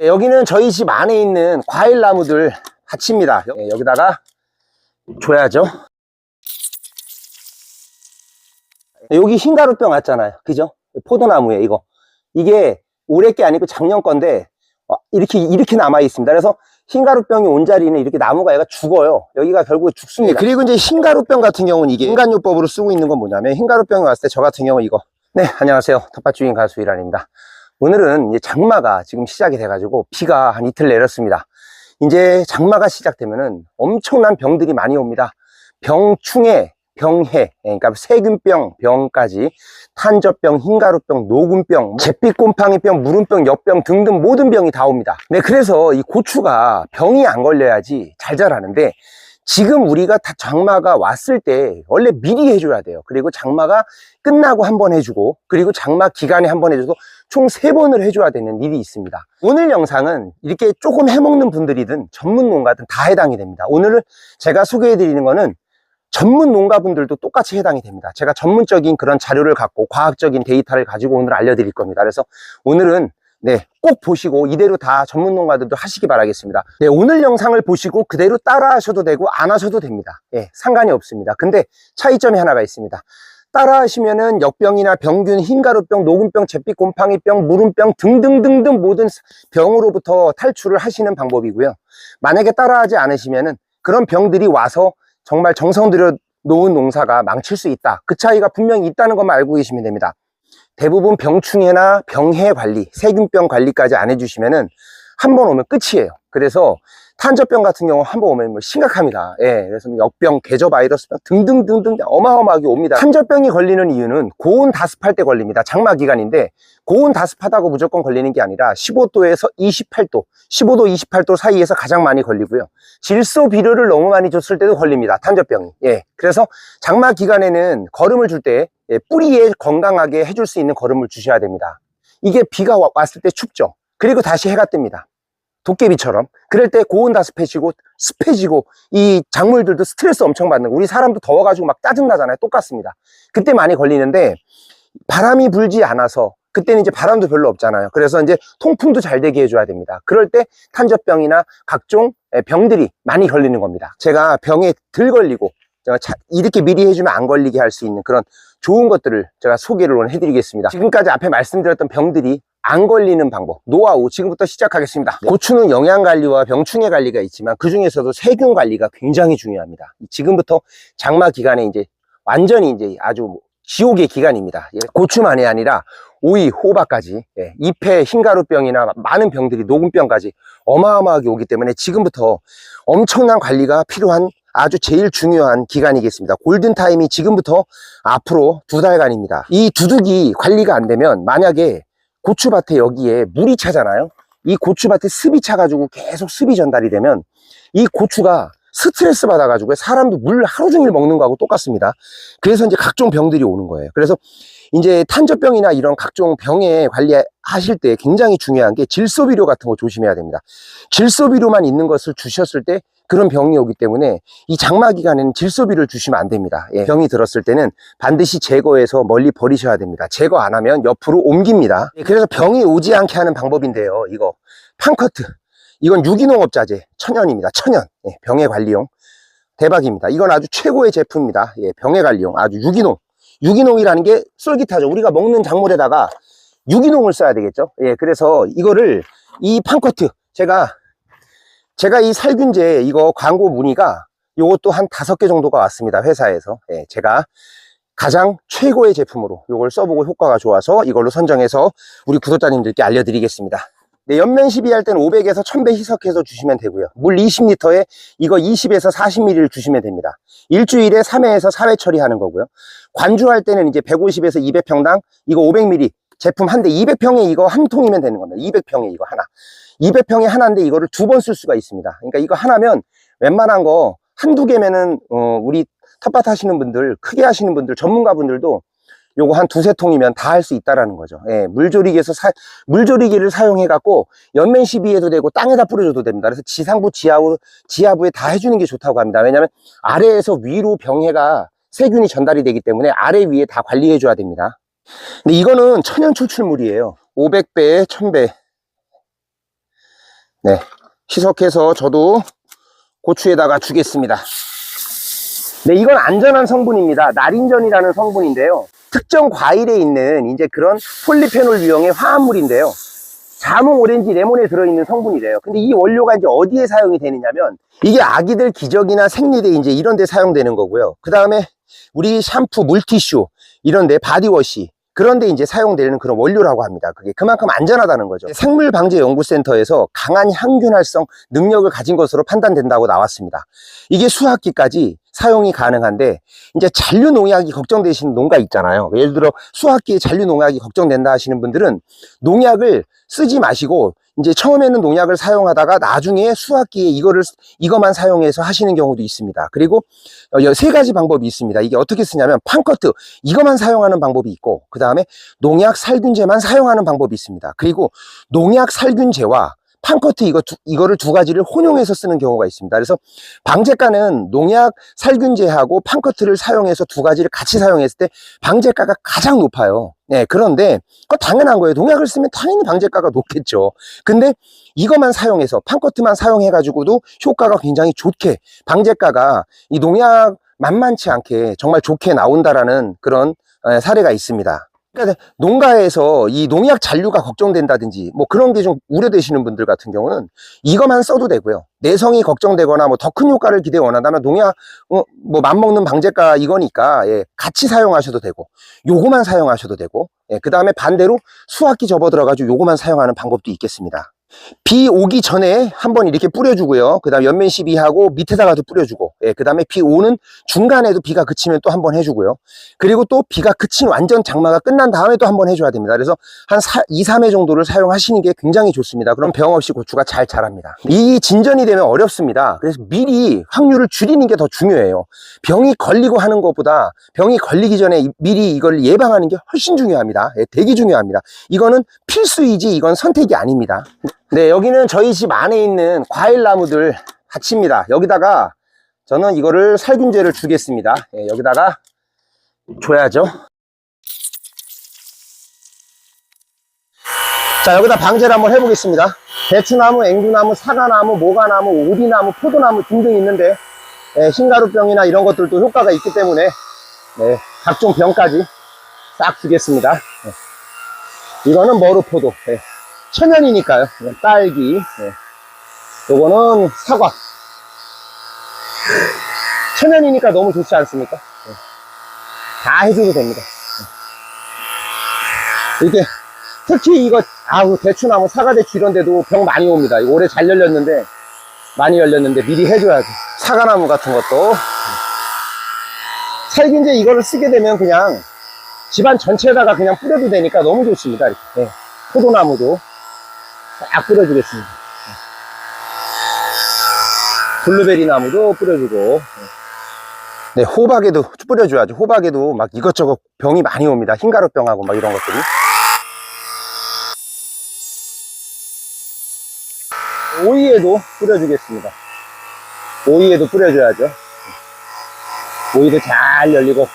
여기는 저희 집 안에 있는 과일 나무들 밭입니다. 여기다가 줘야죠. 여기 흰가루병 왔잖아요. 그죠? 포도나무에 이거. 이게 올해 게 아니고 작년 건데 이렇게 남아 있습니다. 그래서 흰가루병이 온 자리는 이렇게 나무가 얘가 죽어요. 여기가 결국 죽습니다. 그리고 이제 흰가루병 같은 경우는 이게 인간요법으로 쓰고 있는 건 뭐냐면, 흰가루병이 왔을 때 저 같은 경우 이거. 네, 안녕하세요. 텃밭 주인 가수 이란입니다. 오늘은 이제 장마가 지금 시작이 돼가지고 비가 한 이틀 내렸습니다. 이제 장마가 시작되면은 엄청난 병들이 많이 옵니다. 병충해, 병해, 그러니까 세균병, 병까지 탄저병, 흰가루병, 노군병, 잿빛곰팡이병, 무름병, 엿병 등등 모든 병이 다 옵니다. 네, 그래서 이 고추가 병이 안 걸려야지 잘 자라는데, 지금 우리가 다 장마가 왔을 때 원래 미리 해줘야 돼요. 그리고 장마가 끝나고 한 번 해주고, 그리고 장마 기간에 한 번 해줘도 총 3번을 해줘야 되는 일이 있습니다. 오늘 영상은 이렇게 조금 해먹는 분들이든 전문 농가든 다 해당이 됩니다. 오늘은 제가 소개해드리는 거는 전문 농가분들도 똑같이 해당이 됩니다. 제가 전문적인 그런 자료를 갖고 과학적인 데이터를 가지고 오늘 알려드릴 겁니다. 그래서 오늘은 꼭 보시고 이대로 다 전문 농가들도 하시기 바라겠습니다. 오늘 영상을 보시고 그대로 따라 하셔도 되고 안 하셔도 됩니다. 상관이 없습니다. 근데 차이점이 하나가 있습니다. 따라 하시면은 역병이나 병균, 흰가루병, 노군병, 잿빛곰팡이병, 무름병 등등등등 모든 병으로부터 탈출을 하시는 방법이고요. 만약에 따라하지 않으시면은 그런 병들이 와서 정말 정성 들여 놓은 농사가 망칠 수 있다. 그 차이가 분명히 있다는 것만 알고 계시면 됩니다. 대부분 병충해나 병해 관리, 세균병 관리까지 안 해주시면은 한 번 오면 끝이에요. 그래서 탄저병 같은 경우 한 번 오면 심각합니다. 그래서 역병, 계저바이러스병 등등등등 어마어마하게 옵니다. 탄저병이 걸리는 이유는 고온 다습할 때 걸립니다. 장마 기간인데 고온 다습하다고 무조건 걸리는 게 아니라 15도에서 28도, 15도, 28도 사이에서 가장 많이 걸리고요. 질소 비료를 너무 많이 줬을 때도 걸립니다. 탄저병이. 그래서 장마 기간에는 거름을 줄 때 뿌리에 건강하게 해줄 수 있는 거름을 주셔야 됩니다. 이게 비가 왔을 때 춥죠. 그리고 다시 해가 뜹니다. 도깨비처럼. 그럴 때 고온 다습해지고 습해지고 이 작물들도 스트레스 엄청 받는 거. 우리 사람도 더워가지고 막 짜증나잖아요. 똑같습니다. 그때 많이 걸리는데 바람이 불지 않아서, 그때는 이제 바람도 별로 없잖아요. 그래서 이제 통풍도 잘 되게 해줘야 됩니다. 그럴 때 탄저병이나 각종 병들이 많이 걸리는 겁니다. 제가 병에 덜 걸리고 이렇게 미리 해주면 안 걸리게 할 수 있는 그런 좋은 것들을 제가 소개를 오늘 해드리겠습니다. 지금까지 앞에 말씀드렸던 병들이 안 걸리는 방법, 노하우 지금부터 시작하겠습니다. 고추는 영양 관리와 병충해 관리가 있지만 그 중에서도 세균 관리가 굉장히 중요합니다. 지금부터 장마 기간에 이제 완전히 이제 아주 지옥의 기간입니다. 고추만이 아니라 오이, 호박까지, 잎에 흰가루병이나 많은 병들이, 노군병까지 어마어마하게 오기 때문에 지금부터 엄청난 관리가 필요한 아주 제일 중요한 기간이겠습니다. 골든타임이 지금부터 앞으로 2달간입니다. 이 두둑이 관리가 안 되면, 만약에 고추밭에 여기에 물이 차잖아요. 이 고추밭에 습이 차가지고 계속 습이 전달이 되면 이 고추가 스트레스 받아가지고, 사람도 물 하루 종일 먹는 거하고 똑같습니다. 그래서 이제 각종 병들이 오는 거예요. 그래서 이제 탄저병이나 이런 각종 병에 관리하실 때 굉장히 중요한 게 질소비료 같은 거 조심해야 됩니다. 질소비료만 있는 것을 주셨을 때 그런 병이 오기 때문에 이 장마 기간에는 질소비료를 주시면 안 됩니다. 병이 들었을 때는 반드시 제거해서 멀리 버리셔야 됩니다. 제거 안 하면 옆으로 옮깁니다. 그래서 병이 오지 않게 하는 방법인데요. 이거 판커트, 이건 유기농업자재 천연입니다. 천연. 병해 관리용 대박입니다. 이건 아주 최고의 제품입니다. 병해 관리용 아주 유기농이라는 게 쫄깃하죠. 우리가 먹는 작물에다가 유기농을 써야 되겠죠. 그래서 이거를, 이 판커트, 제가 이 살균제 이거 광고 문의가 요것도 한 5개 정도가 왔습니다. 회사에서. 제가 가장 최고의 제품으로 요걸 써보고 효과가 좋아서 이걸로 선정해서 우리 구독자님들께 알려드리겠습니다. 연면 시비할 때는 500에서 1000배 희석해서 주시면 되고요. 물 20리터에 이거 20에서 40ml를 주시면 됩니다. 일주일에 3회에서 4회 처리하는 거고요. 관주할 때는 이제 150에서 200평당 이거 500ml 제품 한 대, 200평에 이거 한 통이면 되는 겁니다. 200평에 이거 하나. 200평에 하나인데 이거를 2번 쓸 수가 있습니다. 그러니까 이거 하나면 웬만한 거 한두 개면은 우리 텃밭 하시는 분들, 크게 하시는 분들, 전문가분들도 요거 한 2-3통이면 다 할 수 있다라는 거죠. 물조리기를 사용해 갖고 연면 시비해도 되고 땅에다 뿌려줘도 됩니다. 그래서 지상부, 지하부에 다 해주는 게 좋다고 합니다. 왜냐하면 아래에서 위로 병해가 세균이 전달이 되기 때문에 아래 위에 다 관리해 줘야 됩니다. 근데 이거는 천연 추출물이에요. 500배에 1000배. 네, 희석해서 저도 고추에다가 주겠습니다. 네, 이건 안전한 성분입니다. 나린전이라는 성분인데요. 특정 과일에 있는 이제 그런 폴리페놀 유형의 화합물인데요. 자몽, 오렌지, 레몬에 들어있는 성분이래요. 근데 이 원료가 이제 어디에 사용이 되느냐면, 이게 아기들 기저귀나 생리대 이제 이런 데 사용되는 거고요. 그 다음에 우리 샴푸, 물티슈, 이런 데 바디워시, 그런데 이제 사용되는 그런 원료라고 합니다. 그게 그만큼 안전하다는 거죠. 생물방제연구센터에서 강한 항균활성 능력을 가진 것으로 판단된다고 나왔습니다. 이게 수확기까지 사용이 가능한데, 이제 잔류 농약이 걱정되시는 농가 있잖아요. 예를 들어 수확기에 잔류 농약이 걱정된다 하시는 분들은 농약을 쓰지 마시고, 이제 처음에는 농약을 사용하다가 나중에 수확기에 이거만 사용해서 하시는 경우도 있습니다. 그리고 3가지 방법이 있습니다. 이게 어떻게 쓰냐면, 판커트 이거만 사용하는 방법이 있고, 그 다음에 농약 살균제만 사용하는 방법이 있습니다. 그리고 농약 살균제와 판커트 이거를 2가지를 혼용해서 쓰는 경우가 있습니다. 그래서 방제가는 농약 살균제하고 판커트를 사용해서 2가지를 같이 사용했을 때 방제가가 가장 높아요. 네, 그런데 그거 당연한 거예요. 농약을 쓰면 당연히 방제가가 높겠죠. 근데 이것만 사용해서, 판커트만 사용해 가지고도 효과가 굉장히 좋게, 방제가가 이 농약 만만치 않게 정말 좋게 나온다라는 그런 사례가 있습니다. 그러니까 농가에서 이 농약 잔류가 걱정된다든지 뭐 그런 게 좀 우려되시는 분들 같은 경우는 이것만 써도 되고요. 내성이 걱정되거나 뭐 더 큰 효과를 기대 원한다면 농약 뭐 맘먹는 방제가 이거니까, 예, 같이 사용하셔도 되고, 요거만 사용하셔도 되고, 예, 그 다음에 반대로 수확기 접어들어 가지고 요거만 사용하는 방법도 있겠습니다. 비 오기 전에 한번 이렇게 뿌려주고요. 그 다음 연면 시비하고 밑에다가도 뿌려주고, 예, 그 다음에 비 오는 중간에도 비가 그치면 또 한번 해주고요. 그리고 또 비가 그친 완전 장마가 끝난 다음에 또 한번 해줘야 됩니다. 그래서 한 2, 3회 정도를 사용하시는 게 굉장히 좋습니다. 그럼 병 없이 고추가 잘 자랍니다. 이 진전이 되면 어렵습니다. 그래서 미리 확률을 줄이는 게 더 중요해요. 병이 걸리고 하는 것보다 병이 걸리기 전에 미리 이걸 예방하는 게 훨씬 중요합니다. 예, 되게 중요합니다. 이거는 필수이지 이건 선택이 아닙니다. 네, 여기는 저희 집 안에 있는 과일 나무들 같이입니다. 여기다가 저는 이거를 살균제를 주겠습니다. 예, 여기다가 줘야죠. 자, 여기다 방제를 한번 해보겠습니다. 대추나무, 앵두나무, 사과나무, 모가나무, 오디나무, 포도나무 등등 있는데, 예, 흰가루병이나 이런 것들도 효과가 있기 때문에, 네, 각종 병까지 딱 주겠습니다. 예. 이거는 머루포도, 예, 천연이니까요. 딸기, 예. 요거는 사과. 천연이니까 너무 좋지 않습니까? 예. 다 해줘도 됩니다. 예. 이게 특히 이거 대추나무, 사과대추 이런 데도 병 많이 옵니다. 이거 올해 잘 열렸는데, 많이 열렸는데 미리 해줘야죠. 사과나무 같은 것도. 살균제 이거를 쓰게 되면 그냥 집안 전체에다가 그냥 뿌려도 되니까 너무 좋습니다. 이렇게. 네. 포도나무도 딱 뿌려주겠습니다. 블루베리 나무도 뿌려주고. 네, 호박에도 뿌려줘야죠. 호박에도 막 이것저것 병이 많이 옵니다. 흰가루병하고 막 이런 것들이. 오이에도 뿌려주겠습니다. 오이에도 뿌려줘야죠. 오이도 잘 열리고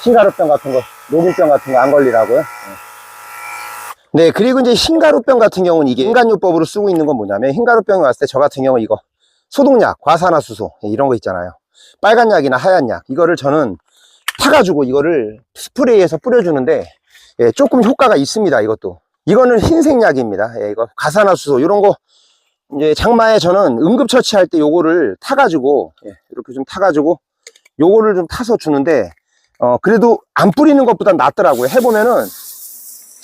흰가루병 같은 거, 녹균병 같은 거 안 걸리라고요. 네, 그리고 이제 흰가루병 같은 경우는 이게 인간요법으로 쓰고 있는 건 뭐냐면, 흰가루병이 왔을 때 저 같은 경우 이거 소독약, 과산화수소 이런 거 있잖아요. 빨간 약이나 하얀 약, 이거를 저는 타가지고 이거를 스프레이해서 뿌려주는데, 예, 조금 효과가 있습니다. 이것도. 이거는 흰색 약입니다. 예, 이거 과산화수소 이런 거 이제 장마에 저는 응급처치할 때 요거를 타가지고, 예, 이렇게 좀 타가지고 요거를 좀 타서 주는데, 그래도 안 뿌리는 것보단 낫더라고요. 해보면은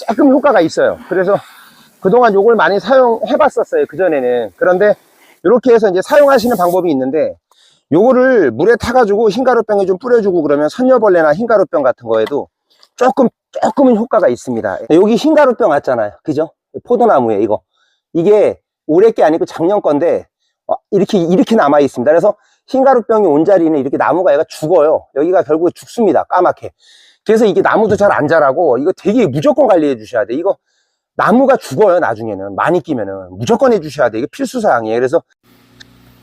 조금 효과가 있어요. 그래서 그동안 요걸 많이 사용해 봤었어요, 그전에는. 그런데 이렇게 해서 이제 사용하시는 방법이 있는데, 요거를 물에 타가지고 흰가루병에 좀 뿌려주고 그러면 선녀벌레나 흰가루병 같은 거에도 조금은 효과가 있습니다. 여기 흰가루병 왔잖아요, 그죠? 포도나무에 이게 올해 게 아니고 작년 건데, 이렇게 남아 있습니다. 그래서 흰가루병이 온 자리는 이렇게 나무가 얘가 죽어요. 여기가 결국에 죽습니다, 까맣게. 그래서 이게 나무도 잘 안 자라고, 이거 되게 무조건 관리해 주셔야 돼. 이거 나무가 죽어요. 나중에는 많이 끼면은 무조건 해 주셔야 돼. 이게 필수사항이에요. 그래서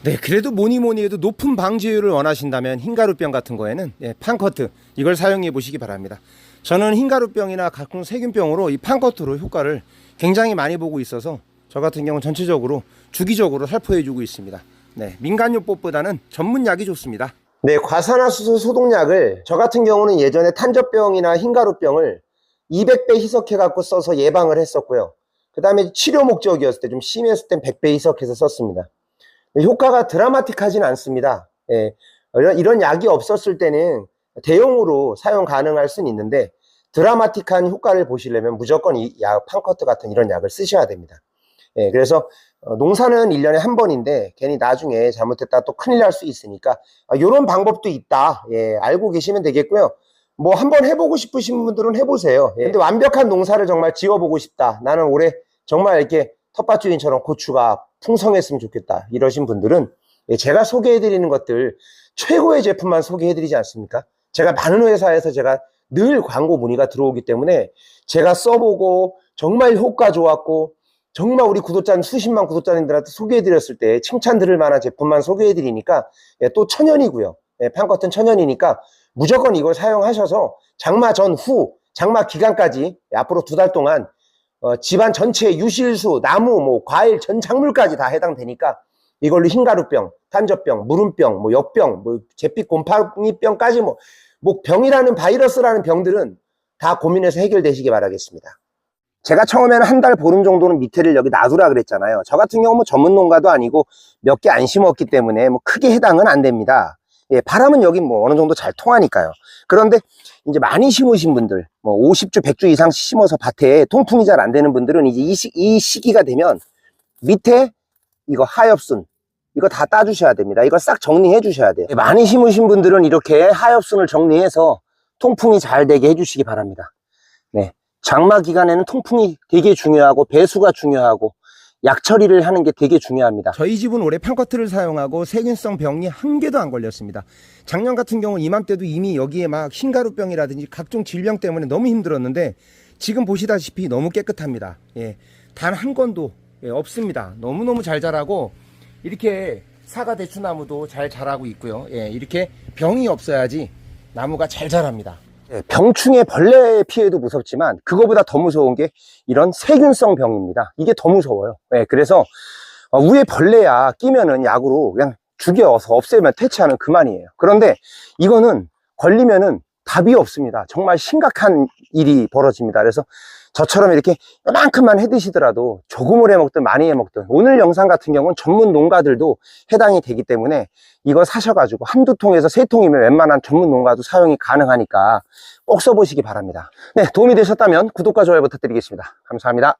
네, 그래도 뭐니 해도 높은 방지율을 원하신다면 흰가루병 같은 거에는, 예, 판커트 이걸 사용해 보시기 바랍니다. 저는 흰가루병이나 각종 세균병으로 이 판커트로 효과를 굉장히 많이 보고 있어서 저 같은 경우는 전체적으로 주기적으로 살포해주고 있습니다. 네, 민간요법보다는 전문약이 좋습니다. 네, 과산화수소 소독약을 저 같은 경우는 예전에 탄저병이나 흰가루병을 200배 희석해 갖고 써서 예방을 했었고요. 그 다음에 치료 목적이었을 때 좀 심했을 땐 100배 희석해서 썼습니다. 효과가 드라마틱하진 않습니다. 예, 이런 약이 없었을 때는 대용으로 사용 가능할 수는 있는데, 드라마틱한 효과를 보시려면 무조건 이 약, 판커트 같은 이런 약을 쓰셔야 됩니다. 예, 그래서 농사는 1년에 한 번인데 괜히 나중에 잘못했다 또 큰일 날 수 있으니까 이런 방법도 있다. 예, 알고 계시면 되겠고요. 뭐 한번 해보고 싶으신 분들은 해보세요. 예, 근데 완벽한 농사를 정말 지어보고 싶다. 나는 올해 정말 이렇게 텃밭 주인처럼 고추가 풍성했으면 좋겠다. 이러신 분들은 예, 제가 소개해드리는 것들 최고의 제품만 소개해드리지 않습니까? 제가 많은 회사에서 제가 늘 광고 문의가 들어오기 때문에 제가 써보고 정말 효과 좋았고 정말 우리 구독자 수십만 구독자님들한테 소개해드렸을 때 칭찬 들을 만한 제품만 소개해드리니까 예, 또 천연이고요. 예, 판커튼 천연이니까 무조건 이걸 사용하셔서 장마 전후 장마 기간까지 예, 앞으로 2달 동안 집안 전체의 유실수, 나무, 뭐 과일, 전 작물까지 다 해당되니까 이걸로 흰가루병, 탄저병, 무름병, 뭐 역병, 뭐 잿빛 곰팡이병까지 뭐 병이라는 바이러스라는 병들은 다 고민해서 해결되시기 바라겠습니다. 제가 처음에는 한 달 보름 정도는 밑에를 여기 놔두라 그랬잖아요. 저 같은 경우 뭐 전문 농가도 아니고 몇 개 안 심었기 때문에 뭐 크게 해당은 안 됩니다. 예, 바람은 여기 뭐 어느 정도 잘 통하니까요. 그런데 이제 많이 심으신 분들, 뭐 50주, 100주 이상 심어서 밭에 통풍이 잘 안 되는 분들은 이제 이 시기가 되면 밑에 이거 하엽순, 이거 다 따주셔야 됩니다. 이걸 싹 정리해 주셔야 돼요. 많이 심으신 분들은 이렇게 하엽순을 정리해서 통풍이 잘 되게 해주시기 바랍니다. 네, 장마 기간에는 통풍이 되게 중요하고 배수가 중요하고 약 처리를 하는 게 되게 중요합니다. 저희 집은 올해 판커트를 사용하고 세균성 병이 한 개도 안 걸렸습니다. 작년 같은 경우 이맘때도 이미 여기에 막 흰가루병이라든지 각종 질병 때문에 너무 힘들었는데 지금 보시다시피 너무 깨끗합니다. 예, 단 한 건도 예, 없습니다. 너무너무 잘 자라고 이렇게 사과 대추나무도 잘 자라고 있고요. 예, 이렇게 병이 없어야지 나무가 잘 자랍니다. 예, 병충해 벌레 피해도 무섭지만 그거보다 더 무서운 게 이런 세균성 병입니다. 이게 더 무서워요. 예, 그래서 위에 벌레야 끼면은 약으로 그냥 죽여서 없애면 퇴치하면 그만이에요. 그런데 이거는 걸리면은 답이 없습니다. 정말 심각한 일이 벌어집니다. 그래서 저처럼 이렇게 이만큼만 해 드시더라도 조금을 해 먹든 많이 해 먹든 오늘 영상 같은 경우는 전문 농가들도 해당이 되기 때문에 이거 사셔가지고 한두 통에서 3통이면 웬만한 전문 농가도 사용이 가능하니까 꼭 써보시기 바랍니다. 네, 도움이 되셨다면 구독과 좋아요 부탁드리겠습니다. 감사합니다.